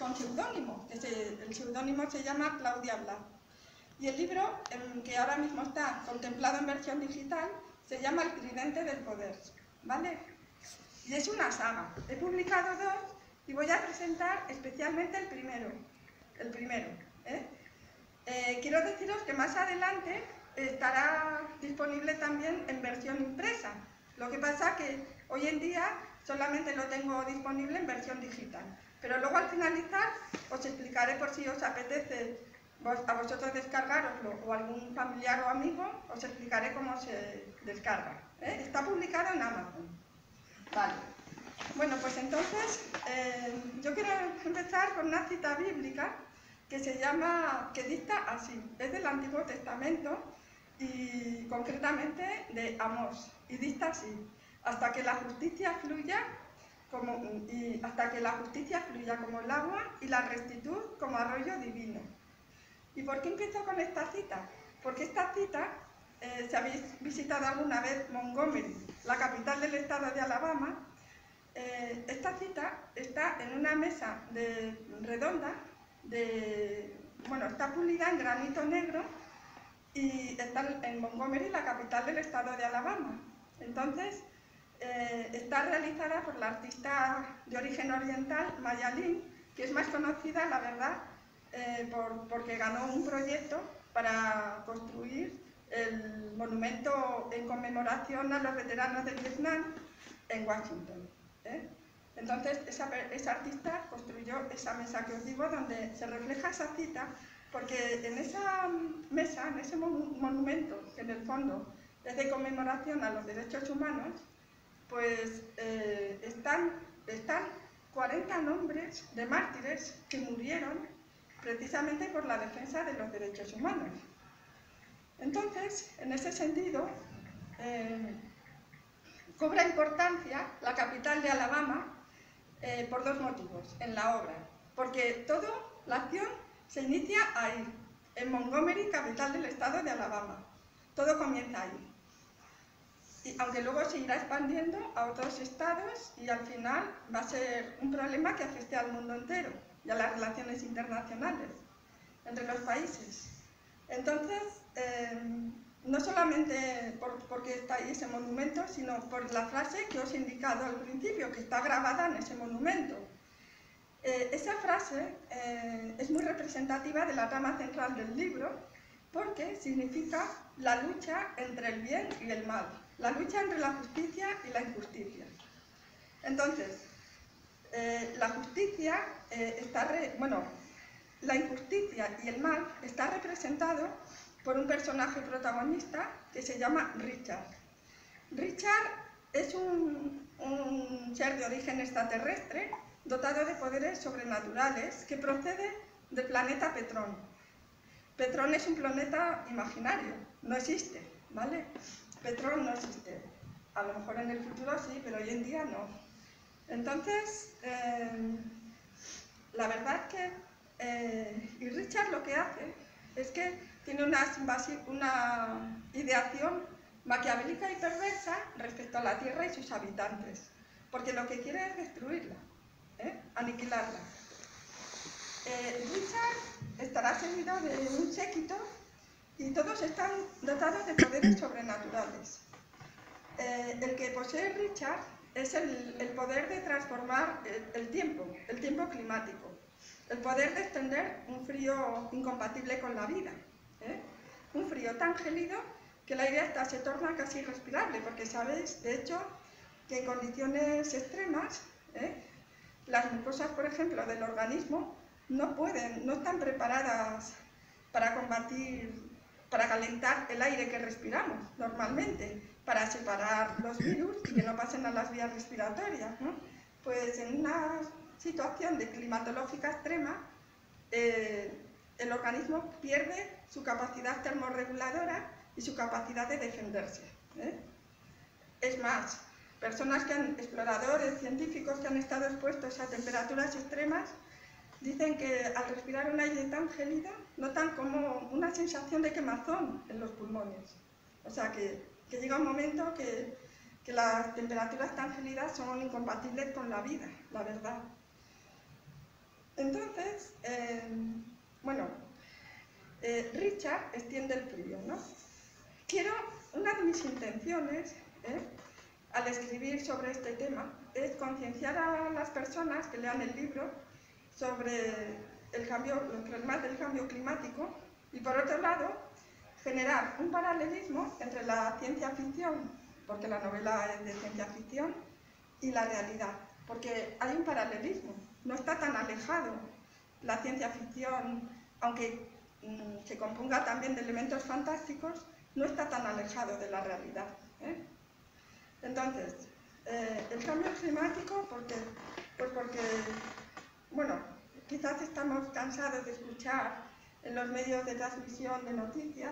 con seudónimo, el seudónimo se llama Claudia Blas. Y el libro, que ahora mismo está contemplado en versión digital, se llama El tridente del poder, ¿vale? Y es una saga. He publicado dos y voy a presentar especialmente el primero. Quiero deciros que más adelante estará disponible también en versión impresa. Lo que pasa que hoy en día solamente lo tengo disponible en versión digital. Pero luego al finalizar os explicaré, por si os apetece a vosotros descargaroslo o algún familiar o amigo, os explicaré cómo se descarga. Está publicado en Amazon. Vale. Bueno, pues entonces yo quiero empezar con una cita bíblica que dicta así. Es del Antiguo Testamento y concretamente de Amós. Y dicta así: hasta que la justicia fluya como el agua y la rectitud como arroyo divino. ¿Y por qué empiezo con esta cita? Porque esta cita, si habéis visitado alguna vez Montgomery, la capital del estado de Alabama, esta cita está en una mesa redonda, está pulida en granito negro y está en Montgomery, la capital del estado de Alabama. Entonces, está realizada por la artista de origen oriental, Maya Lin, que es más conocida, la verdad, porque ganó un proyecto para construir el monumento en conmemoración a los veteranos de Vietnam en Washington. Entonces, esa artista construyó esa mesa que os digo, donde se refleja esa cita, porque en esa mesa, en ese monumento, que en el fondo es de conmemoración a los derechos humanos, pues están 40 nombres de mártires que murieron precisamente por la defensa de los derechos humanos. Entonces, en ese sentido, cobra importancia la capital de Alabama por dos motivos en la obra. Porque toda la acción se inicia ahí, en Montgomery, capital del estado de Alabama. Todo comienza ahí. Y aunque luego se irá expandiendo a otros estados y al final va a ser un problema que afecte al mundo entero y a las relaciones internacionales entre los países. Entonces, no solamente porque está ahí ese monumento, sino por la frase que os he indicado al principio, que está grabada en ese monumento. Esa frase es muy representativa de la trama central del libro, porque significa la lucha entre el bien y el mal, la lucha entre la justicia y la injusticia. Entonces, la injusticia y el mal está representado por un personaje protagonista que se llama Richard. Richard es un ser de origen extraterrestre dotado de poderes sobrenaturales que procede del planeta Petrón. Petrón es un planeta imaginario, no existe, ¿vale? Petrón no existe. A lo mejor en el futuro sí, pero hoy en día no. Entonces, la verdad que y Richard lo que hace es que tiene una ideación maquiavélica y perversa respecto a la Tierra y sus habitantes, porque lo que quiere es destruirla, aniquilarla. Richard estará seguido de un séquito y todos están dotados de poderes sobrenaturales. El que posee Richard es el poder de transformar el tiempo climático, el poder de extender un frío incompatible con la vida, un frío tan gélido que el aire hasta se torna casi irrespirable, porque sabéis, de hecho, que en condiciones extremas, las mucosas, por ejemplo, del organismo no están preparadas para calentar el aire que respiramos normalmente, para separar los virus y que no pasen a las vías respiratorias, ¿no? Pues en una situación de climatológica extrema, el organismo pierde su capacidad termorreguladora y su capacidad de defenderse. Es más, exploradores, científicos que han estado expuestos a temperaturas extremas, dicen que al respirar un aire tan gélido notan como una sensación de quemazón en los pulmones. O sea que llega un momento que las temperaturas tan gélidas son incompatibles con la vida, la verdad. Entonces, bueno, Richard extiende el frío, ¿no? Una de mis intenciones, al escribir sobre este tema, es concienciar a las personas que lean el libro sobre los problemas del cambio climático y, por otro lado, generar un paralelismo entre la ciencia ficción, porque la novela es de ciencia ficción, y la realidad, porque hay un paralelismo, no está tan alejado la ciencia ficción, aunque se componga también de elementos fantásticos, no está tan alejado de la realidad. Entonces, el cambio climático, pues porque, bueno, quizás estamos cansados de escuchar en los medios de transmisión de noticias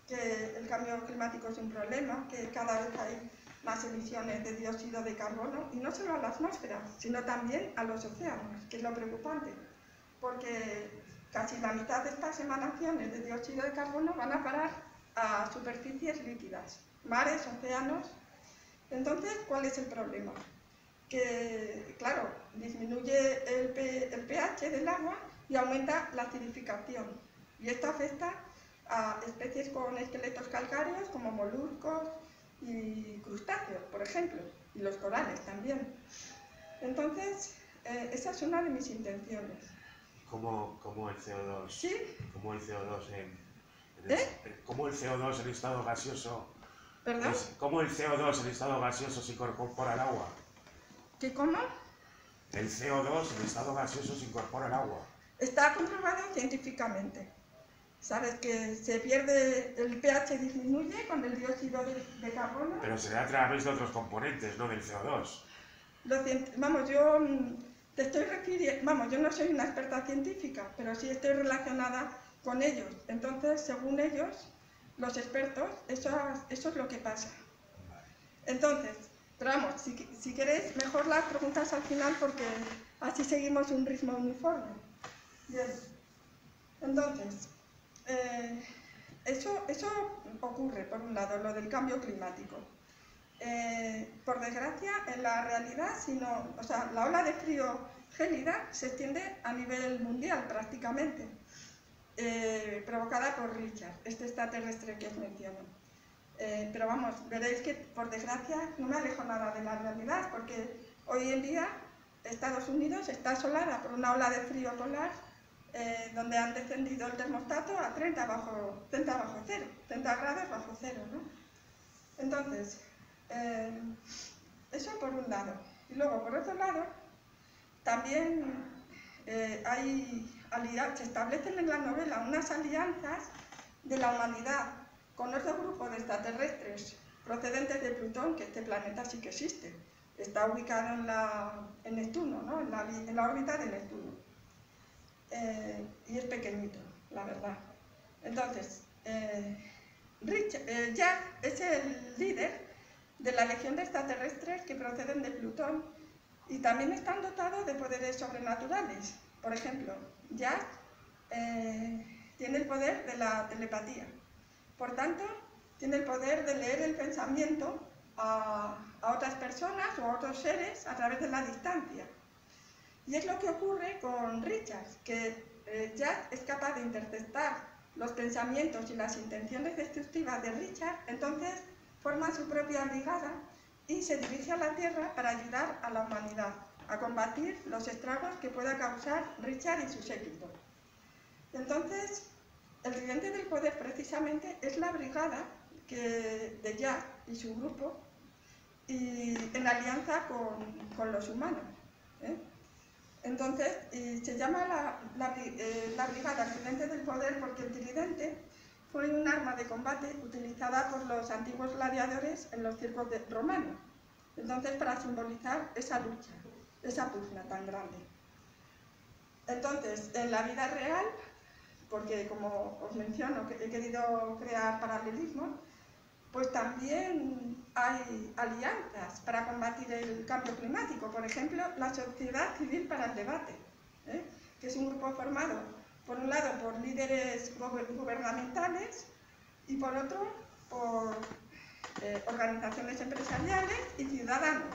que el cambio climático es un problema, que cada vez hay más emisiones de dióxido de carbono, y no solo a la atmósfera, sino también a los océanos, que es lo preocupante, porque casi la mitad de estas emanaciones de dióxido de carbono van a parar a superficies líquidas, mares, océanos. Entonces, ¿cuál es el problema? Que, claro, disminuye el pH del agua y aumenta la acidificación, y esto afecta a especies con esqueletos calcáreos como moluscos y crustáceos, por ejemplo, y los corales también. Entonces, esa es una de mis intenciones. Como el CO2. ¿Sí? Como el CO2 como el CO2 en estado gaseoso. ¿Perdón? ¿Cómo el CO2 en estado gaseoso se incorpora al agua? ¿Qué cómo? El CO2 en estado gaseoso se incorpora al agua. Está comprobado científicamente. Sabes que se pierde, el pH disminuye con el dióxido de carbono. Pero será a través de otros componentes, no del CO2. Vamos, yo te estoy refiriendo, vamos, yo no soy una experta científica, pero sí estoy relacionada con ellos. Entonces, según ellos, los expertos, eso es lo que pasa. Entonces, pero vamos, si queréis, mejor las preguntas al final, porque así seguimos un ritmo uniforme. Bien. Entonces, eso ocurre, por un lado, lo del cambio climático. Por desgracia, en la realidad, la ola de frío gélida se extiende a nivel mundial prácticamente, provocada por Richard, este extraterrestre que os menciono. Pero vamos, veréis que por desgracia no me alejo nada de la realidad, porque hoy en día Estados Unidos está asolada por una ola de frío polar, donde han descendido el termostato a 30 bajo cero, 30 grados bajo cero, ¿no? Entonces, eso por un lado. Y luego, por otro lado, también se establecen en la novela unas alianzas de la humanidad con otro grupo de extraterrestres procedentes de Plutón, que este planeta sí que existe. Está ubicado en Neptuno, ¿no? en la órbita de Neptuno. Y es pequeñito, la verdad. Entonces, Jack es el líder de la legión de extraterrestres que proceden de Plutón y también están dotados de poderes sobrenaturales. Por ejemplo, Jack tiene el poder de la telepatía. Por tanto, tiene el poder de leer el pensamiento a otras personas o a otros seres a través de la distancia. Y es lo que ocurre con Richard, que Jack es capaz de interceptar los pensamientos y las intenciones destructivas de Richard, entonces forma su propia brigada y se dirige a la Tierra para ayudar a la humanidad a combatir los estragos que pueda causar Richard y su séquito. Entonces, el tridente del poder precisamente es la brigada de Jack y su grupo, y en alianza con los humanos. Entonces, se llama la brigada el tridente del poder porque el tridente fue un arma de combate utilizada por los antiguos gladiadores en los circos romanos. Entonces, para simbolizar esa lucha, esa pugna tan grande. Entonces, en la vida real, porque como os menciono, he querido crear paralelismos, pues también hay alianzas para combatir el cambio climático. Por ejemplo, la Sociedad Civil para el Debate, que es un grupo formado, por un lado, por líderes gubernamentales y por otro, por organizaciones empresariales y ciudadanos.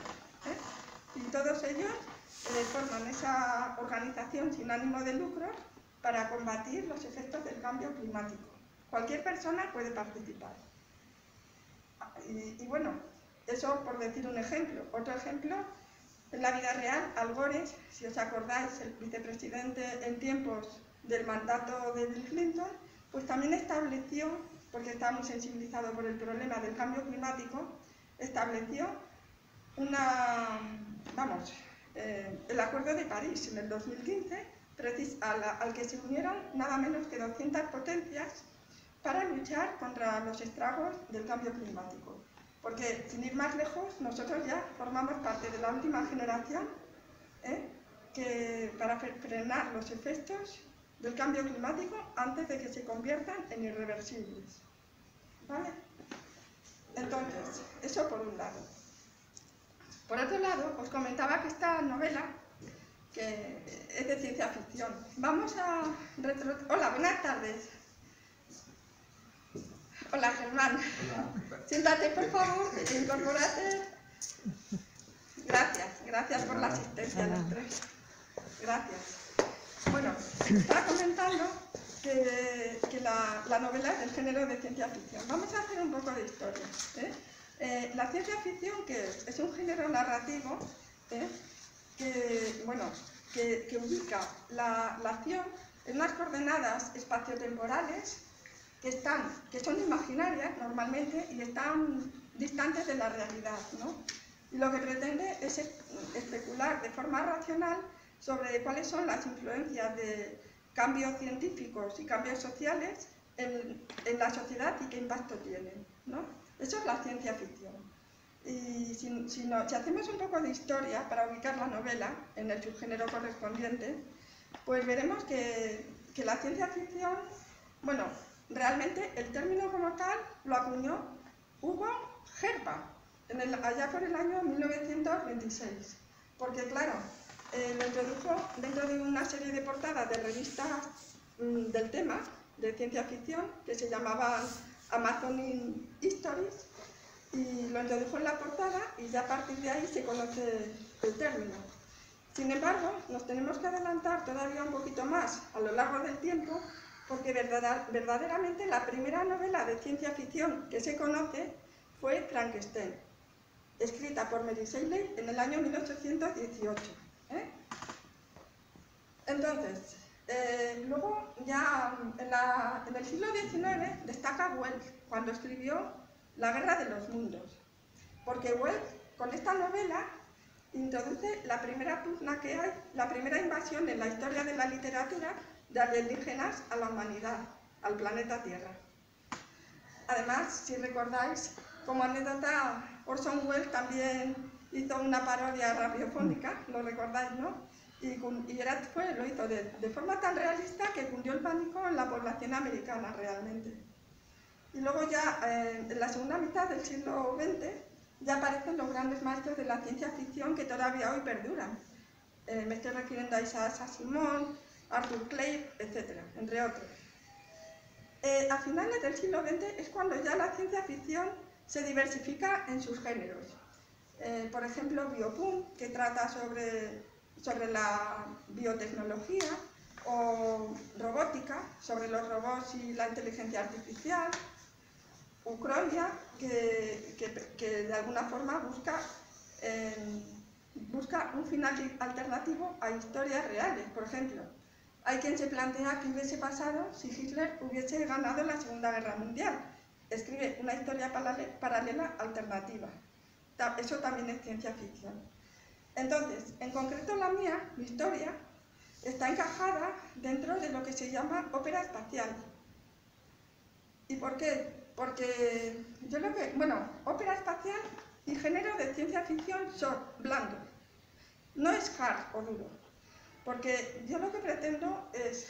Y todos ellos forman esa organización sin ánimo de lucro para combatir los efectos del cambio climático. Cualquier persona puede participar. Y bueno, eso por decir un ejemplo. Otro ejemplo, en la vida real, Al Gore, si os acordáis, el vicepresidente en tiempos del mandato de Bill Clinton, pues también estableció, porque está muy sensibilizado por el problema del cambio climático, estableció el Acuerdo de París en el 2015, al que se unieron nada menos que 200 potencias para luchar contra los estragos del cambio climático. Porque, sin ir más lejos, nosotros ya formamos parte de la última generación para frenar los efectos del cambio climático antes de que se conviertan en irreversibles. ¿Vale? Entonces, eso por un lado. Por otro lado, os comentaba que esta novela, que es de ciencia ficción, vamos a... Hola, buenas tardes. Hola, Germán. Hola. Siéntate, por favor, incorpórate. Gracias por la asistencia a los tres. Gracias. Bueno, estaba comentando que la novela es del género de ciencia ficción. Vamos a hacer un poco de historia. La ciencia ficción, que es un género narrativo que ubica la acción en unas coordenadas espaciotemporales que son imaginarias normalmente y están distantes de la realidad, ¿no? Y lo que pretende es especular de forma racional sobre cuáles son las influencias de cambios científicos y cambios sociales en la sociedad y qué impacto tienen, ¿no? Eso es la ciencia ficción. Y si hacemos un poco de historia para ubicar la novela en el subgénero correspondiente, pues veremos que la ciencia ficción, bueno, realmente el término como tal lo acuñó Hugo Gerber allá por el año 1926, porque claro, lo introdujo dentro de una serie de portadas de revistas del tema de ciencia ficción que se llamaban Amazonian Histories, y lo introdujo en la portada y ya a partir de ahí se conoce el término. Sin embargo, nos tenemos que adelantar todavía un poquito más a lo largo del tiempo, porque verdaderamente la primera novela de ciencia ficción que se conoce fue Frankenstein, escrita por Mary Shelley en el año 1818. Entonces, luego ya en el siglo XIX destaca Wells cuando escribió La Guerra de los Mundos, porque Wells con esta novela introduce la primera pugna que hay, la primera invasión en la historia de la literatura de alienígenas a la humanidad, al planeta Tierra. Además, si recordáis, como anécdota, Orson Welles también hizo una parodia radiofónica, lo recordáis, ¿no? Lo hizo de forma tan realista que cundió el pánico en la población americana realmente. Y luego ya, en la segunda mitad del siglo XX, ya aparecen los grandes maestros de la ciencia ficción que todavía hoy perduran. Me estoy refiriendo a Isaac Asimov, Arthur Clarke, etc., entre otros. A finales del siglo XX es cuando ya la ciencia ficción se diversifica en sus géneros. Por ejemplo, Biopunk, que trata sobre la biotecnología, o robótica, sobre los robots y la inteligencia artificial. Ucronia, que de alguna forma busca un final alternativo a historias reales. Por ejemplo, hay quien se plantea qué hubiese pasado si Hitler hubiese ganado la Segunda Guerra Mundial. Escribe una historia paralela alternativa. Eso también es ciencia ficción. Entonces, en concreto la mía, mi historia, está encajada dentro de lo que se llama ópera espacial. ¿Y por qué? Porque ópera espacial y género de ciencia ficción son blandos. No es hard o duro. Porque yo lo que pretendo es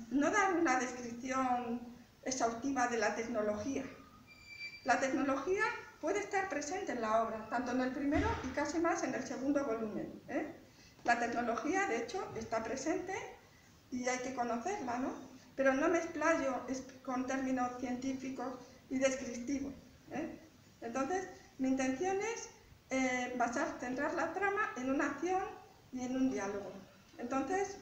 no dar una descripción exhaustiva de la tecnología. La tecnología puede estar presente en la obra, tanto en el primero y casi más en el segundo volumen. La tecnología, de hecho, está presente y hay que conocerla, ¿no? Pero no me explayo con términos científicos y descriptivos. Entonces, mi intención es centrar la trama en una acción y en un diálogo. Entonces,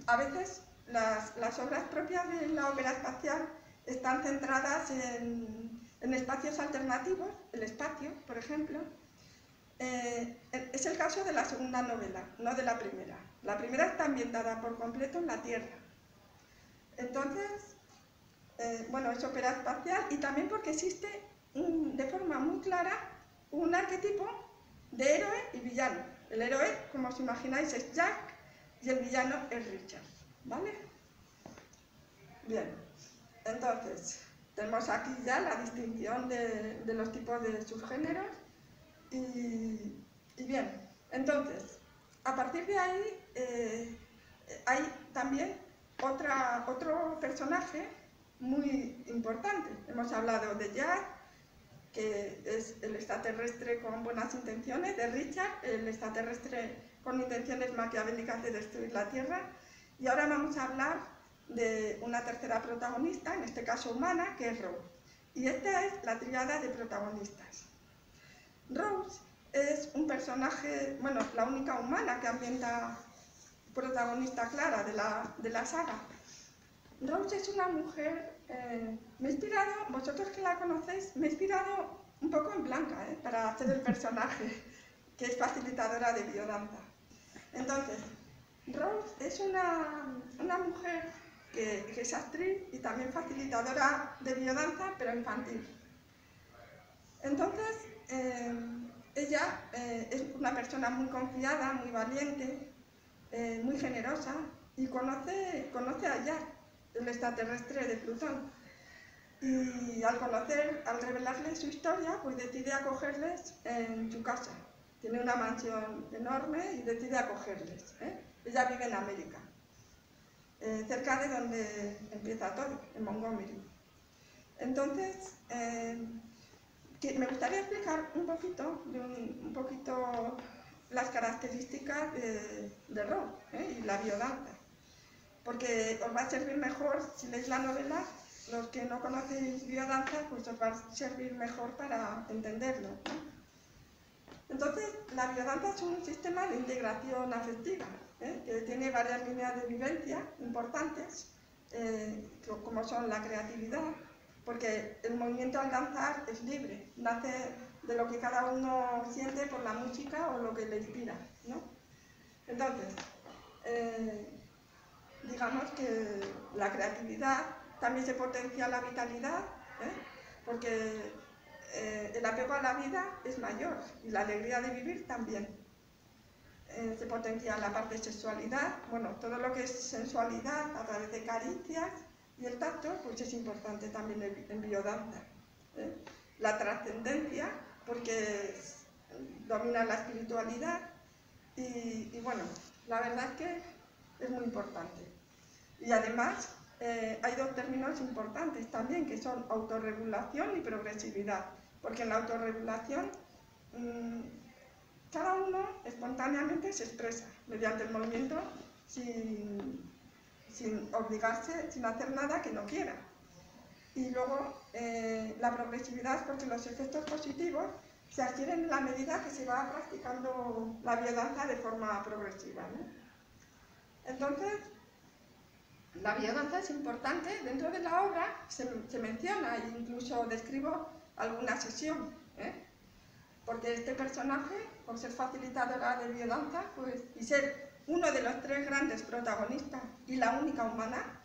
a veces las obras propias de la ópera espacial están centradas en espacios alternativos, el espacio, por ejemplo. Es el caso de la segunda novela, no de la primera. La primera está ambientada por completo en la Tierra. Entonces, bueno, es ópera espacial y también porque existe de forma muy clara un arquetipo de héroe y villano. El héroe, como os imagináis, es Jack y el villano es Richard, ¿vale? Bien, entonces, tenemos aquí ya la distinción de los tipos de subgéneros y bien, entonces, a partir de ahí hay también otro personaje muy importante. Hemos hablado de Jack, que es el extraterrestre con buenas intenciones, de Richard, el extraterrestre con intenciones maquiavélicas de destruir la Tierra, y ahora vamos a hablar de una tercera protagonista, en este caso humana, que es Rose. Y esta es la tríada de protagonistas. Rose es un personaje, bueno, la única humana que ambienta protagonista clara de la saga. Rose es una mujer, me he inspirado, vosotros que la conocéis, me he inspirado un poco en Blanca, para hacer el personaje, que es facilitadora de biodanza. Entonces, Rose es una mujer que es actriz y también facilitadora de biodanza, pero infantil. Entonces, ella es una persona muy confiada, muy valiente, muy generosa, y conoce a Jack, el extraterrestre de Plutón. Y al revelarle su historia, pues decide acogerles en su casa. Tiene una mansión enorme y decide acogerles. Ella vive en América, cerca de donde empieza todo, en Montgomery. Entonces, me gustaría explicar un poquito las características de Rose y la biodanza, porque os va a servir mejor, si leéis la novela, los que no conocéis biodanza, pues os va a servir mejor para entenderlo, ¿no? Entonces, la biodanza es un sistema de integración afectiva, que tiene varias líneas de vivencia importantes, como son la creatividad, porque el movimiento al danzar es libre, nace de lo que cada uno siente por la música o lo que le inspira, ¿no? Entonces, digamos que la creatividad también se potencia la vitalidad, porque el apego a la vida es mayor y la alegría de vivir también. Se potencia la parte de sexualidad, bueno, todo lo que es sensualidad a través de caricias y el tacto, pues es importante también en biodanza. La trascendencia, porque domina la espiritualidad y bueno, la verdad es que es muy importante. Y además hay dos términos importantes también, que son autorregulación y progresividad, porque en la autorregulación cada uno espontáneamente se expresa mediante el movimiento sin obligarse, sin hacer nada que no quiera. Y luego la progresividad es porque los efectos positivos se adquieren en la medida que se va practicando la biodanza de forma progresiva, ¿no? Entonces, la biodanza es importante. Dentro de la obra se menciona e incluso describo alguna sesión, porque este personaje, por ser facilitadora de biodanza, pues, y ser uno de los tres grandes protagonistas y la única humana,